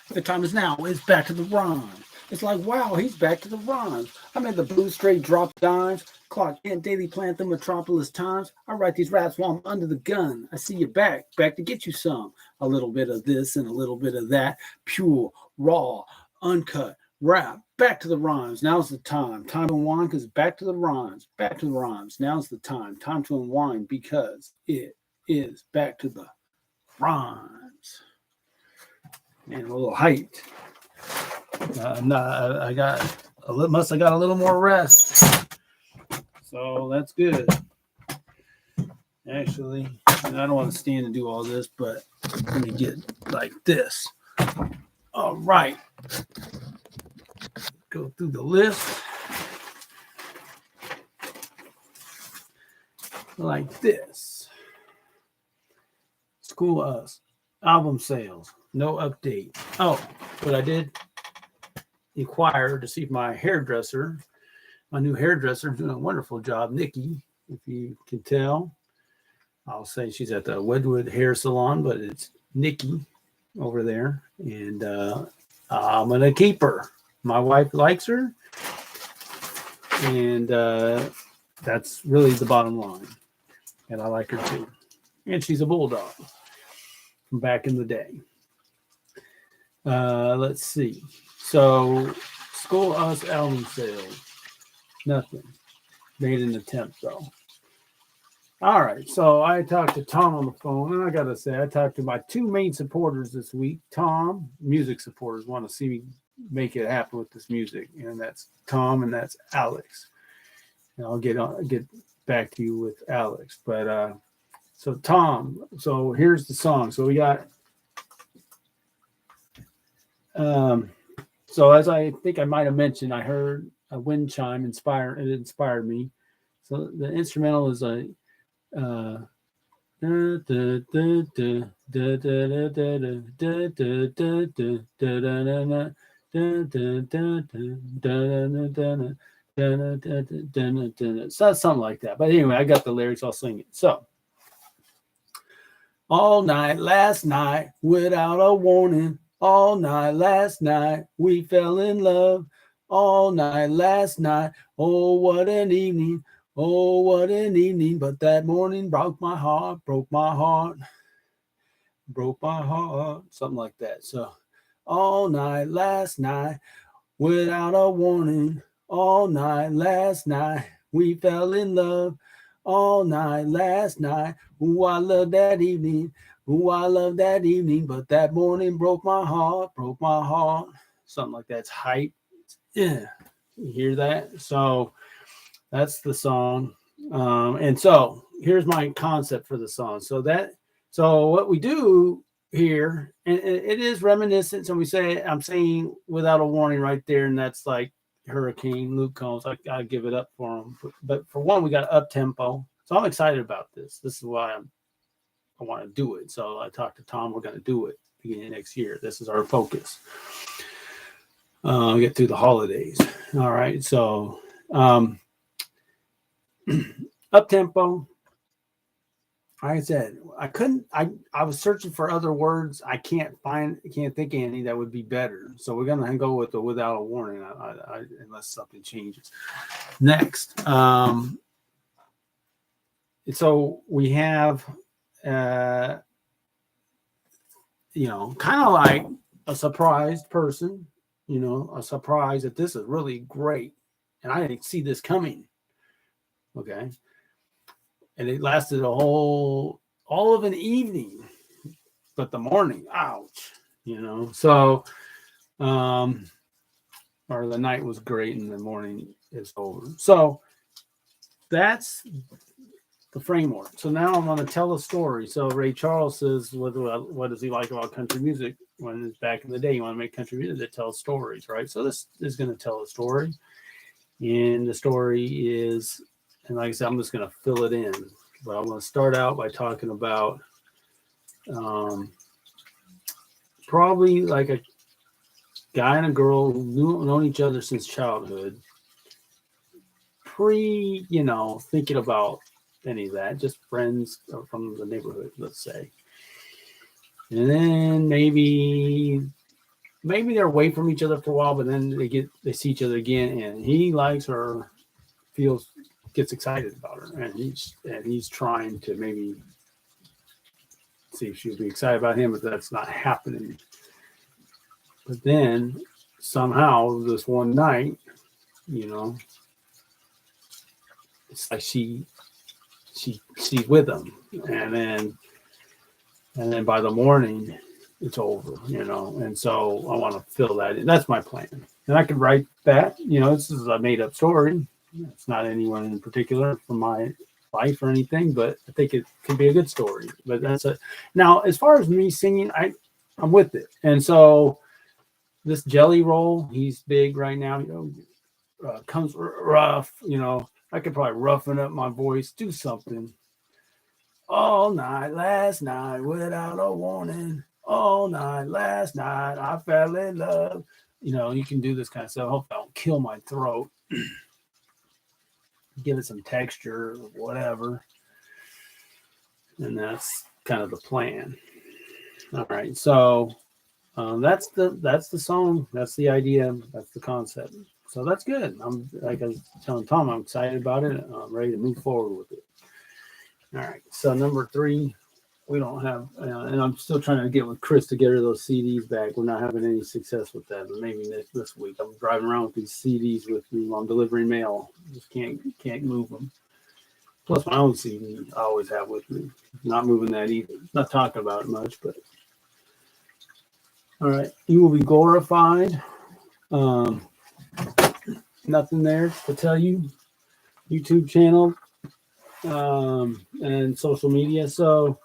The time is now. It's back to the rhyme. It's like, wow, he's back to the rhymes. I made the blue straight drop dimes. Clark Kent daily plant the metropolis times. I write these raps while I'm under the gun. I see you back to get you some. A little bit of this and a little bit of that. Pure, raw, uncut rap. Back to the rhymes. Now's the time. Time to unwind because back to the rhymes. Back to the rhymes. Now's the time. Time to unwind because it is back to the rhymes. And a little height. I got must have got a little more rest, so that's good. Actually, I don't want to stand and do all this, but let me get like this. All right, go through the list like this. School Us album sales, no update. Oh, but I did inquire to see if my new hairdresser, is doing a wonderful job. Nikki, if you can tell, I'll say she's at the Wedgwood Hair Salon, but it's Nikki over there, and I'm gonna keep her. My wife likes her, and that's really the bottom line. And I like her too, and she's a bulldog from back in the day. Let's see. So, School Us album sales, nothing. Made an attempt though. All right, so I talked to Tom on the phone, and I gotta say, I talked to my two main supporters this week. Tom, music supporters, want to see me make it happen with this music, and that's Tom and that's Alex. And I'll get back to you with Alex. But so Tom, so here's the song. So we got. So as I think I might have mentioned, I heard a wind chime it inspired me. So the instrumental is a so something like that. But anyway, I got the lyrics, I'll sing it. So all night last night without a warning. All night last night, we fell in love. All night last night, oh, what an evening. Oh, what an evening. But that morning broke my heart. Something like that. So, all night last night, without a warning. All night last night, we fell in love. All night last night, ooh, I love that evening. Ooh, I love that evening, but that morning broke my heart. Something like that's hype. Yeah, you hear that? So that's the song. And so here's my concept for the song. So what we do here, and it is reminiscent. So we say, I'm saying without a warning right there, and that's like Hurricane Luke Combs. I give it up for him. But for one, we got up tempo. So I'm excited about this. This is why I want to do it. So I talked to Tom. We're going to do it beginning of next year. This is our focus. Get through the holidays. All right. So up tempo. Like I said, I was searching for other words. I can't think of any that would be better. So we're going to go with the without a warning, unless something changes. Next. So we have, kind of like a surprised person, a surprise that this is really great. And I didn't see this coming. Okay. And it lasted all of an evening, but the morning, ouch, so, or the night was great and the morning is over. So that's the framework. So now I'm going to tell a story. So Ray Charles says, what does he like about country music? When it's back in the day, you want to make country music that tells stories, right? So this is going to tell a story. And the story is, and like I said, I'm just going to fill it in. But I'm going to start out by talking about probably like a guy and a girl who've known each other since childhood. Thinking about any of that, just friends from the neighborhood, let's say. And then maybe maybe they're away from each other for a while, but then they see each other again, and he likes her, gets excited about her, and he's trying to maybe see if she'll be excited about him, but that's not happening. But then somehow this one night, it's like she's with him, and then by the morning it's over, and so I want to fill that in. That's my plan, and I could write that. This is a made up story. It's not anyone in particular from my life or anything, but I think it could be a good story. But that's it. Now, as far as me singing, I'm with it, and so this Jelly Roll, he's big right now. Comes rough. I could probably roughen up my voice, do something. All night, last night, without a warning. All night, last night, I fell in love. You can do this kind of stuff. I hope I don't kill my throat. Give it some texture or whatever. And that's kind of the plan. All right. So that's the song. That's the idea. That's the concept. So that's good. I'm, like I was telling Tom, I'm excited about it. I'm ready to move forward with it. All right. So number 3, we don't have, and I'm still trying to get with Chris to get her those CDs back. We're not having any success with that, but maybe this week. I'm driving around with these CDs with me while I'm delivering mail. Just can't move them. Plus my own CD I always have with me. Not moving that either. Not talking about it much, but all right. You will be glorified. Nothing there to tell you. YouTube channel and social media. So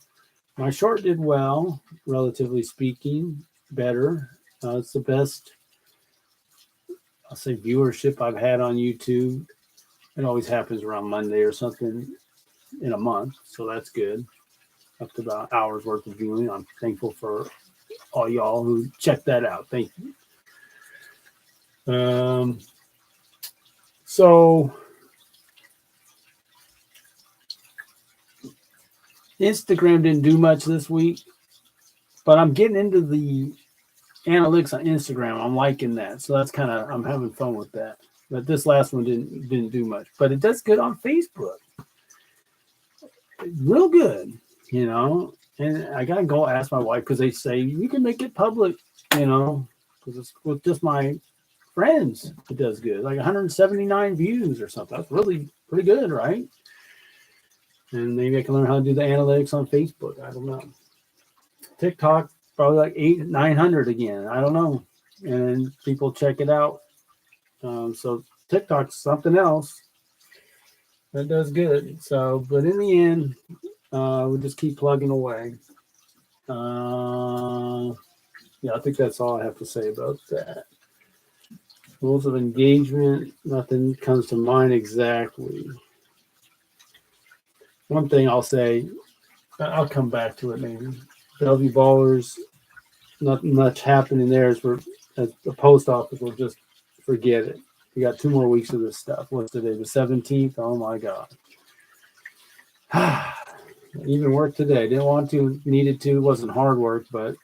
my short did well, relatively speaking, better. It's the best, I'll say, viewership I've had on YouTube. It always happens around Monday or something in a month, so that's good. Up to about an hour's worth of viewing. I'm thankful for all y'all who checked that out. Thank you. So Instagram didn't do much this week, but I'm getting into the analytics on Instagram. I'm liking that. So that's I'm having fun with that. But this last one didn't do much, but it does good on Facebook. Real good, and I got to go ask my wife, because they say you can make it public, because it's with just my friends. It does good, like 179 views or something. That's really pretty good, right? And maybe I can learn how to do the analytics on Facebook. I don't know. TikTok, probably like 900 again. I don't know. And people check it out. So TikTok's something else that does good. So, but in the end, we'll just keep plugging away. Yeah, I think that's all I have to say about that. Rules of engagement, nothing comes to mind exactly. One thing I'll say, I'll come back to it maybe. Bellevue Ballers, not much happening there. As the post office will just forget it. We got 2 more weeks of this stuff. What's today? The 17th? Oh my God. Even work today. Didn't want to, needed to. It wasn't hard work, but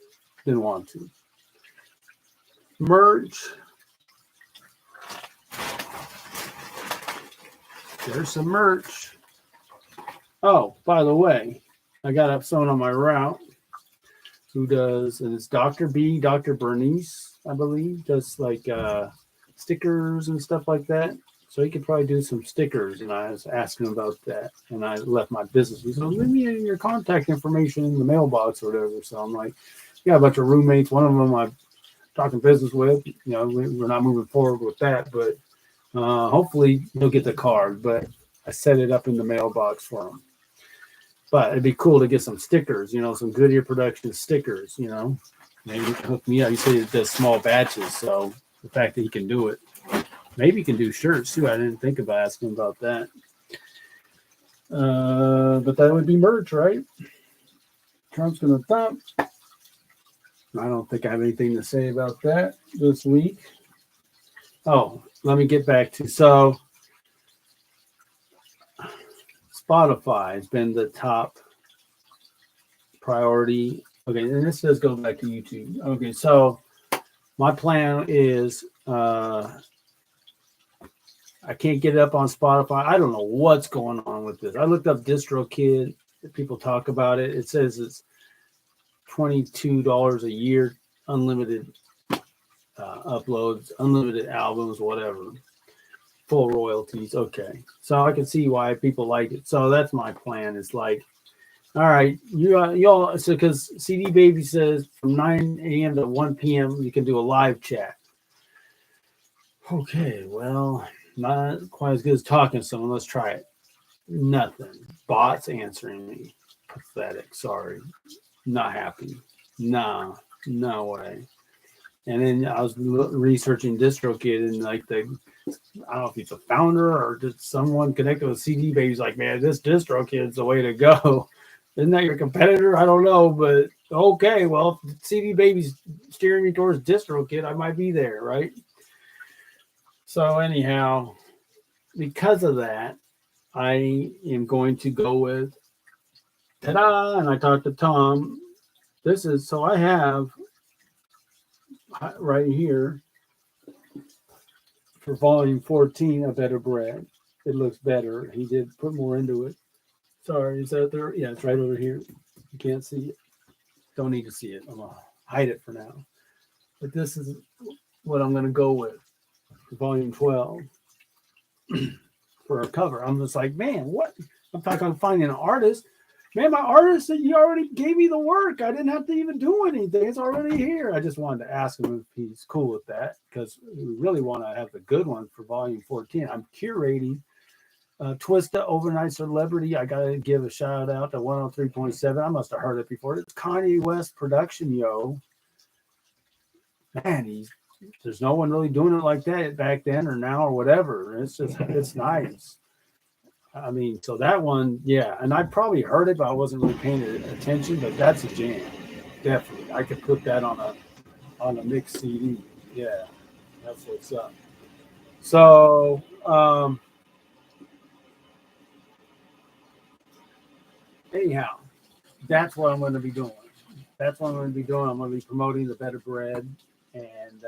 didn't want to. Merch. There's some merch. Oh, by the way, I got someone on my route who does, and it's Dr. B, Dr. Bernice, I believe, does like stickers and stuff like that. So he could probably do some stickers, and I was asking him about that, and I left my business. He said, leave me your contact information in the mailbox or whatever. So I'm like, yeah, a bunch of roommates. One of them I'm talking business with. We're not moving forward with that, but hopefully he'll get the card. But I set it up in the mailbox for him. But it'd be cool to get some stickers, some Goodyear Production stickers, Maybe he can hook me up. He said he does small batches, so the fact that he can do it. Maybe he can do shirts, too. I didn't think about asking about that. But that would be merch, right? Trump's going to thump. I don't think I have anything to say about that this week. Oh, let me get back to, so Spotify has been the top priority. Okay, and this does go back to YouTube. Okay, so my plan is I can't get it up on Spotify. I don't know what's going on with this. I looked up DistroKid. People talk about it. It says it's $22 a year, unlimited uploads, unlimited albums, whatever, full royalties. Okay, so I can see why people like it. So that's my plan. It's like, all right, y'all. So because CD Baby says from 9 a.m. to 1 p.m. you can do a live chat. Okay, well, not quite as good as talking to someone. Let's try it. Nothing. Bots answering me. Pathetic. Sorry. Not happy. Nah, no way. And then I was researching DistroKid, and like I don't know if he's a founder or just someone connected with CD Baby's like, man, this DistroKid's the way to go. Isn't that your competitor? I don't know, but okay, well, if CD Baby's steering me towards DistroKid, I might be there, right? So anyhow, because of that, I am going to go with ta-da, and I talked to Tom. This is so I have right here for volume 14 a better bread. It looks better. He did put more into it. Sorry, is that there? Yeah, it's right over here. You can't see it. Don't need to see it. I'm gonna hide it for now. But this is what I'm gonna go with for volume 12 for a cover. I'm just like, man, what? I'm talking about finding an artist. Man, my artist, you already gave me the work. I didn't have to even do anything. It's already here. I just wanted to ask him if he's cool with that because we really want to have the good one for volume 14. I'm curating Twista Overnight Celebrity. I got to give a shout out to 103.7. I must have heard it before. It's Kanye West production, yo. Man, there's no one really doing it like that back then or now or whatever. It's nice. I mean, so that one, yeah, and I probably heard it, but I wasn't really paying attention. But that's a jam, definitely. I could put that on a mixed CD. Yeah, that's what's up. So, anyhow, that's what I'm going to be doing. That's what I'm going to be doing. I'm going to be promoting the Better Bread and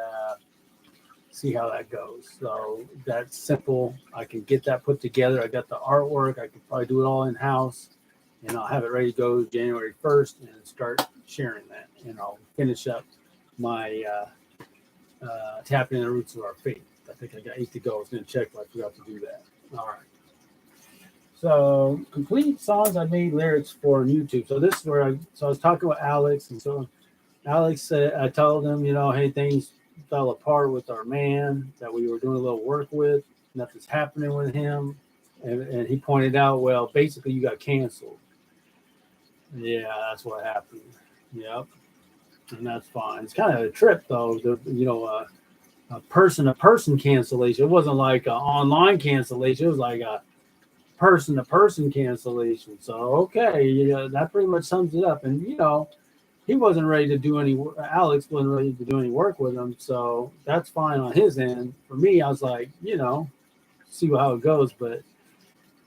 see how that goes. So that's simple. I can get that put together. I got the artwork. I can probably do it all in house, and I'll have it ready to go January 1st and start sharing that. And I'll finish up my tapping the roots of our faith. I think I got 8 to go. I was going to check, but I forgot to do that. All right. So complete songs I made lyrics for on YouTube. So this is where I was talking with Alex, and so Alex said I told him, hey, things fell apart with our man that we were doing a little work with. Nothing's happening with him, and he pointed out, well, basically you got canceled. Yeah, that's what happened. Yep, and that's fine. It's kind of a trip though. A person-to-person cancellation. It wasn't like an online cancellation. It was like a person-to-person cancellation. So okay, that pretty much sums it up. And he wasn't ready to do any. Alex wasn't ready to do any work with him, so that's fine on his end. For me, I was like, see how it goes.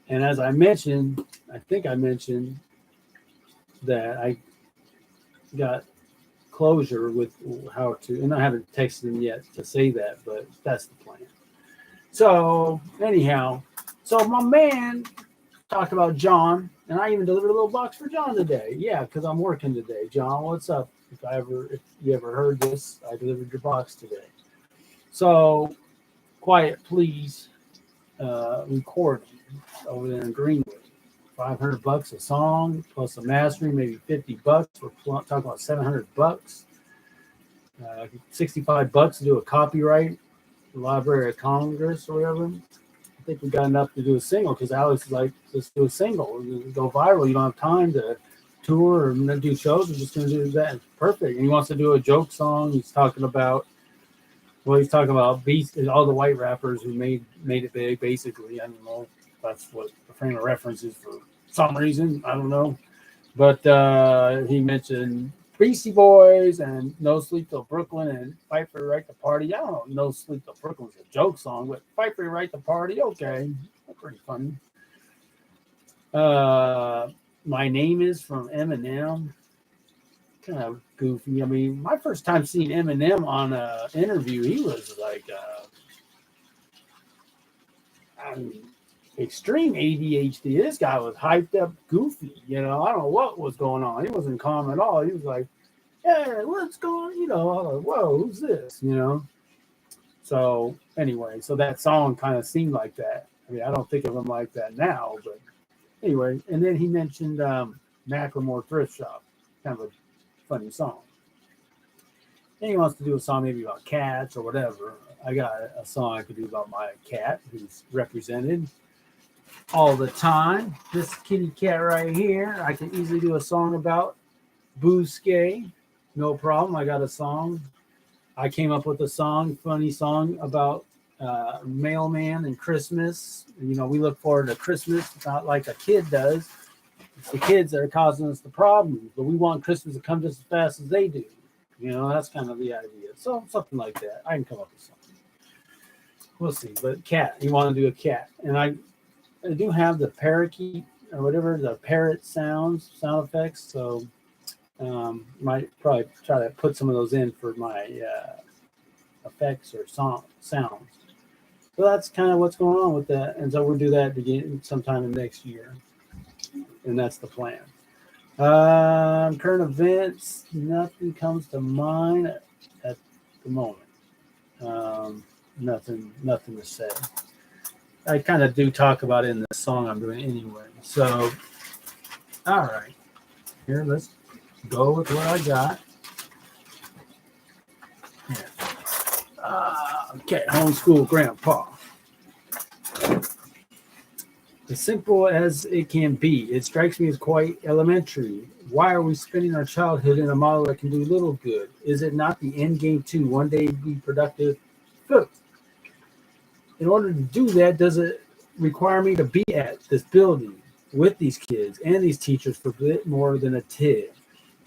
And as I mentioned, I think I mentioned that I got closure with how to, and I haven't texted him yet to say that, but that's the plan. So anyhow, so my man talked about John, and I even delivered a little box for John today. Yeah, because I'm working today. John, what's up? If you ever heard this, I delivered your box today. So, quiet, please. Recording over there in Greenwood. $500 a song plus a mastering, maybe $50. We're talking about $700. $65 to do a copyright, Library of Congress or whatever. I think we got enough to do a single because Alex is like, let's do a single, go viral. You don't have time to tour or do shows. We're just going to do that. It's perfect. And he wants to do a joke song. He's talking about beats, all the white rappers who made it big. Basically, I don't know if that's what the frame of reference is for some reason. I don't know, but he mentioned Beastie Boys and No Sleep Till Brooklyn and Fight for the Right to Party. I don't know. No Sleep Till Brooklyn's a joke song, but Fight for the Right to Party, okay. That's pretty funny. My Name Is from Eminem. kind of goofy. I mean, my first time seeing Eminem on an interview, he was like, I mean, extreme ADHD. This guy was hyped up, goofy. I don't know what was going on. He wasn't calm at all. He was like, "Hey, what's going?" I was like, "Whoa, who's this?" So anyway, so that song kind of seemed like that. I mean, I don't think of him like that now, but anyway. And then he mentioned Macklemore Thrift Shop, kind of a funny song. And he wants to do a song maybe about cats or whatever. I got a song I could do about my cat who's represented all the time. This kitty cat right here, I can easily do a song about. Bousquet, no problem. I got a song. I came up with a song, funny song about mailman and Christmas. We look forward to Christmas, not like a kid does. It's the kids that are causing us the problems, but we want Christmas to come just as fast as they do. That's kind of the idea. So something like that. I can come up with something. We'll see. But cat, you want to do a cat. And I do have the parakeet or whatever, the parrot sound effects. So might probably try to put some of those in for my effects or sounds. So that's kind of what's going on with that. And so we'll do that beginning sometime in next year. And that's the plan. Current events, nothing comes to mind at the moment. Nothing to say. I kind of do talk about it in the song I'm doing anyway. So, all right. Here, let's go with what I got. Okay, homeschool grandpa. As simple as it can be, it strikes me as quite elementary. Why are we spending our childhood in a model that can do little good? Is it not the end game too? One day be productive? Good. In order to do that, does it require me to be at this building with these kids and these teachers for a bit more than a tid?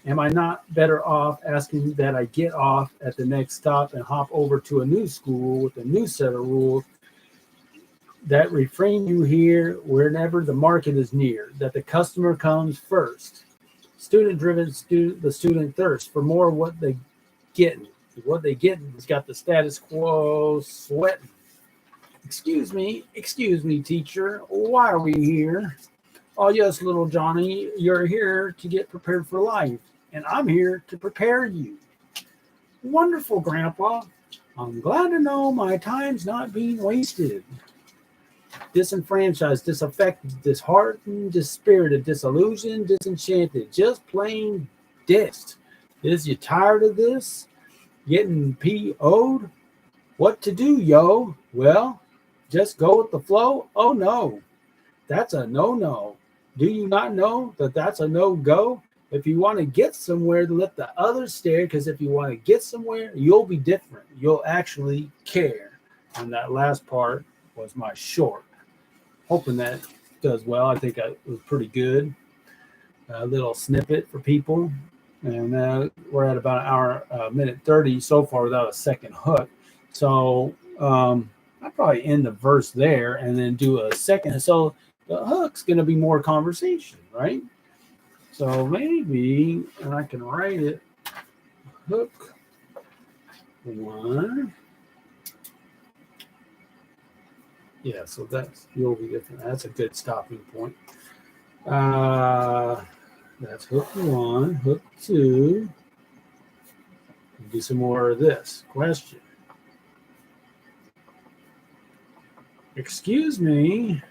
Am I not better off asking that I get off at the next stop and hop over to a new school with a new set of rules that refrain you here whenever the market is near, that the customer comes first? Student-driven, the student thirst for more of what they getting. What they getting has got the status quo sweating. Excuse me, teacher. Why are we here? Oh, yes, little Johnny, you're here to get prepared for life, and I'm here to prepare you. Wonderful, Grandpa. I'm glad to know my time's not being wasted. Disenfranchised, disaffected, disheartened, dispirited, disillusioned, disenchanted, just plain dissed. Is you tired of this? Getting PO'd? What to do, yo? Well, just go with the flow? Oh, no. That's a no-no. Do you not know that that's a no-go? If you want to get somewhere, let the others stare, because if you want to get somewhere, you'll be different. You'll actually care. And that last part was my short. Hoping that does well. I think it was pretty good. A little snippet for people. And we're at about an hour, minute 30 so far without a second hook. So I'll probably end the verse there and then do a second. So the hook's going to be more conversation, right? So maybe, and I can write it, hook one. Yeah, so you'll be different. That's a good stopping point. That's hook one, hook two. Do some more of this. Question. Excuse me.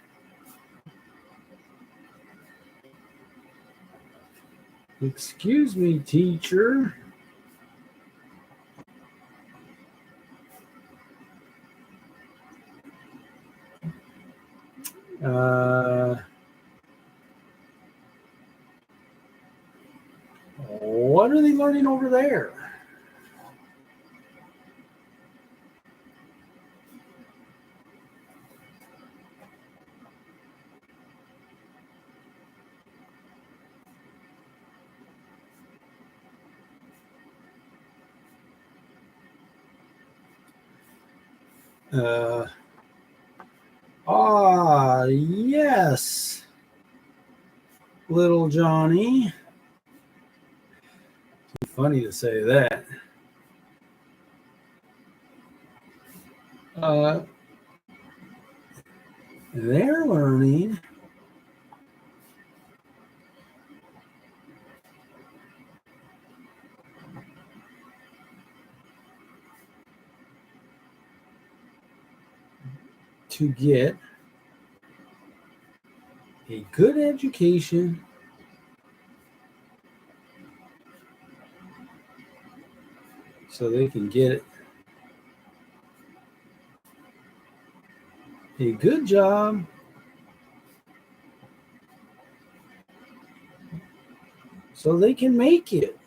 Excuse me, teacher. What are they learning over there? Yes, little Johnny. funny to say that. They're learning to get a good education so they can get a good job so they can make it.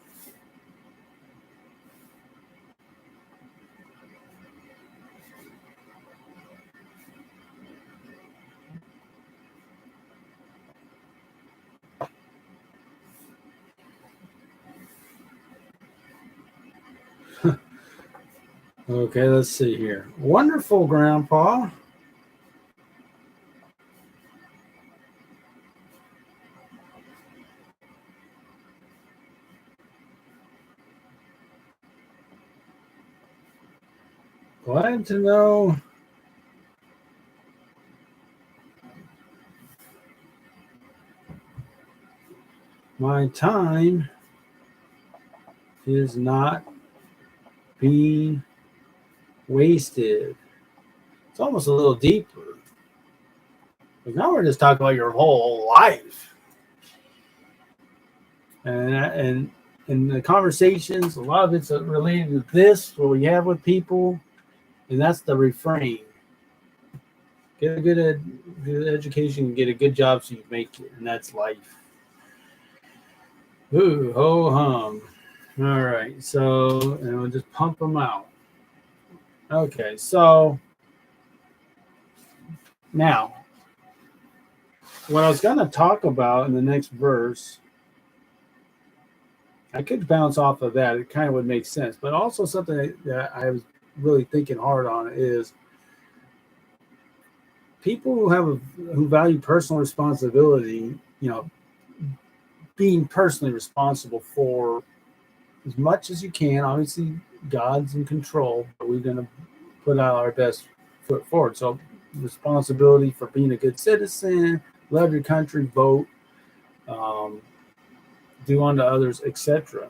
Okay, let's see here. Wonderful, Grandpa. Glad to know my time is not being wasted. It's almost a little deeper. But now we're just talking about your whole life. And in the conversations, a lot of it's related to this, what we have with people, and that's the refrain. Get a good education, get a good job so you make it, and that's life. Ooh, ho hum. All right, so and we'll just pump them out. Okay, so now what I was going to talk about in the next verse, I could bounce off of that. It kind of would make sense, but also something that I was really thinking hard on is people who value personal responsibility. You know, being personally responsible for as much as you can. Obviously, God's in control, but we're going to put out our best foot forward. So, responsibility for being a good citizen, love your country, vote, do unto others, etc.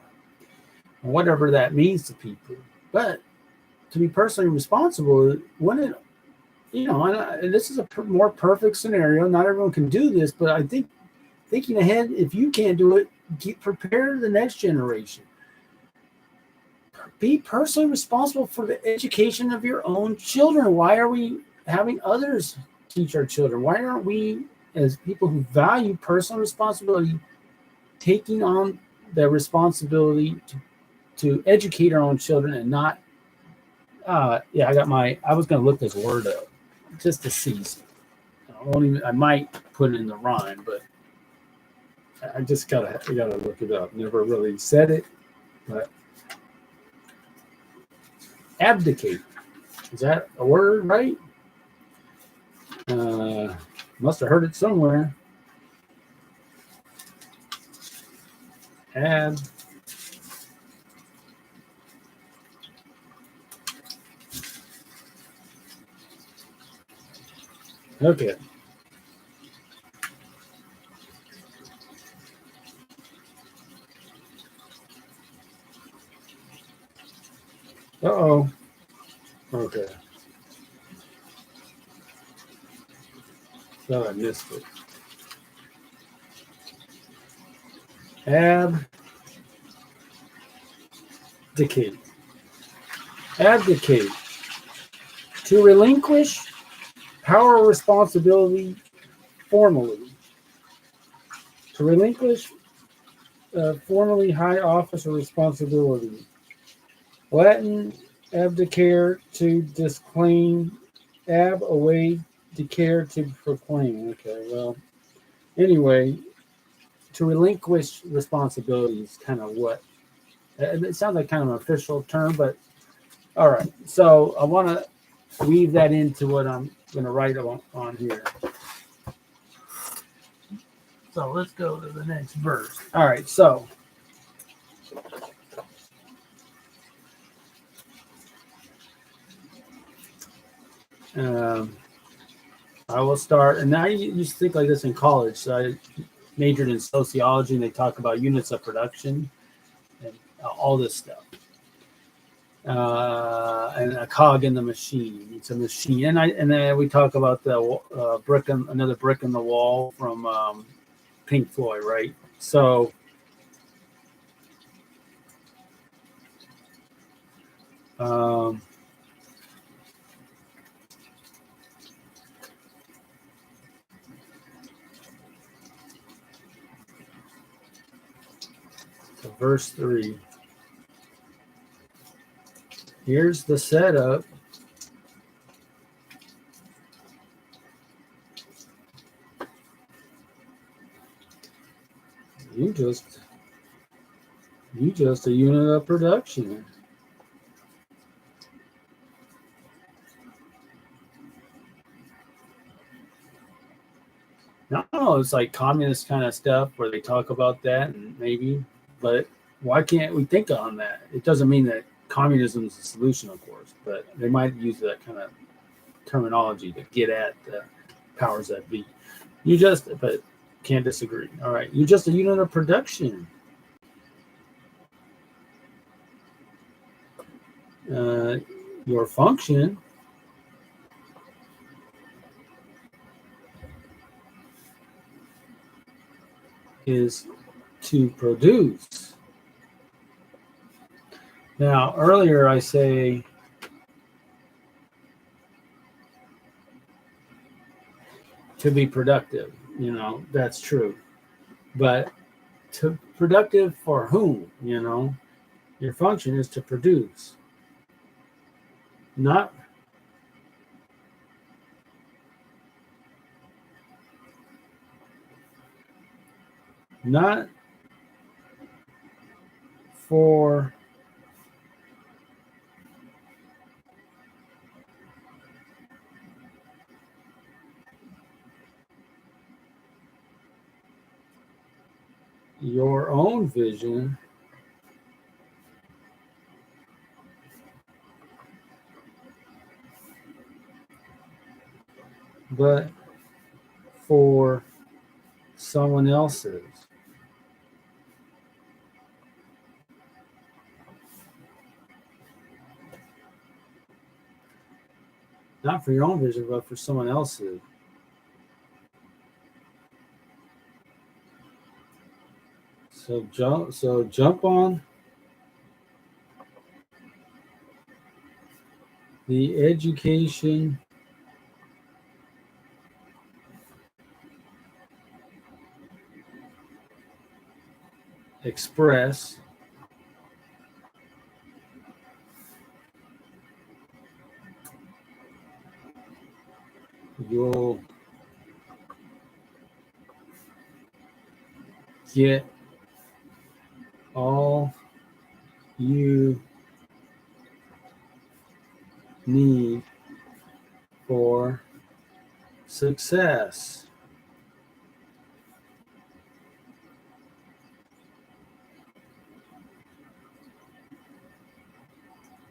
Whatever that means to people. But to be personally responsible, when it, and this is a more perfect scenario. Not everyone can do this, but I think thinking ahead, if you can't do it, prepare the next generation. Be personally responsible for the education of your own children. Why are we having others teach our children? Why aren't we, as people who value personal responsibility, taking on the responsibility to educate our own children and not, I was going to look this word up just to see. I might put it in the rhyme, but I just gotta look it up. Never really said it, but abdicate. Is that a word, right? Must have heard it somewhere. Okay. Uh-oh. Okay. Thought I missed it. Abdicate. Abdicate. To relinquish power or responsibility formally. To relinquish formally high office or responsibility. Latin, abdicare, to disclaim. Ab, away, declare, to proclaim. Okay, well, anyway, to relinquish responsibility is kind of what, it sounds like kind of an official term, but all right. So I want to weave that into what I'm going to write on here. So let's go to the next verse. All right, so I will start, and I used to think like this in college. So I majored in sociology, and they talk about units of production and all this stuff. And a cog in the machine. It's a machine, and then we talk about the another brick in the wall from Pink Floyd, right? So. So verse 3. Here's the setup. You just a unit of production. No, it's like communist kind of stuff where they talk about that, and maybe, but why can't we think on that? It doesn't mean that communism is the solution, of course, but they might use that kind of terminology to get at the powers that be. But can't disagree. All right, you're just a unit of production. Your function is to produce. Now, earlier I say to be productive. That's true. But to productive for whom? Your function is to produce. Not for your own vision, but for someone else's. Not for your own vision, but for someone else's. So jump on the Education Express. You'll get all you need for success.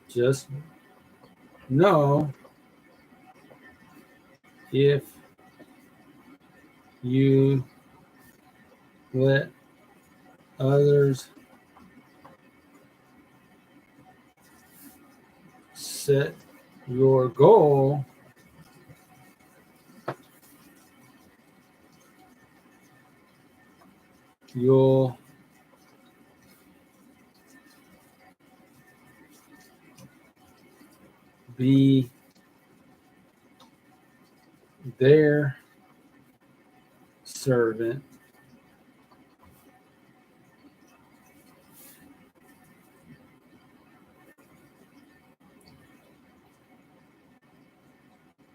Just know if you let others set your goal, you'll be their servant,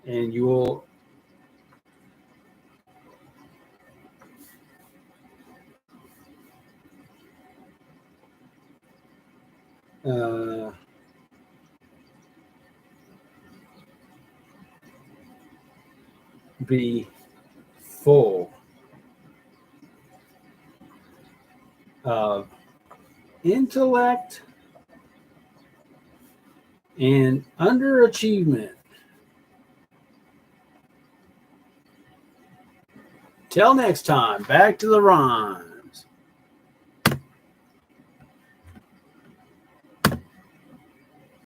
and you'll be full of intellect and underachievement. Till next time, back to the rhyme.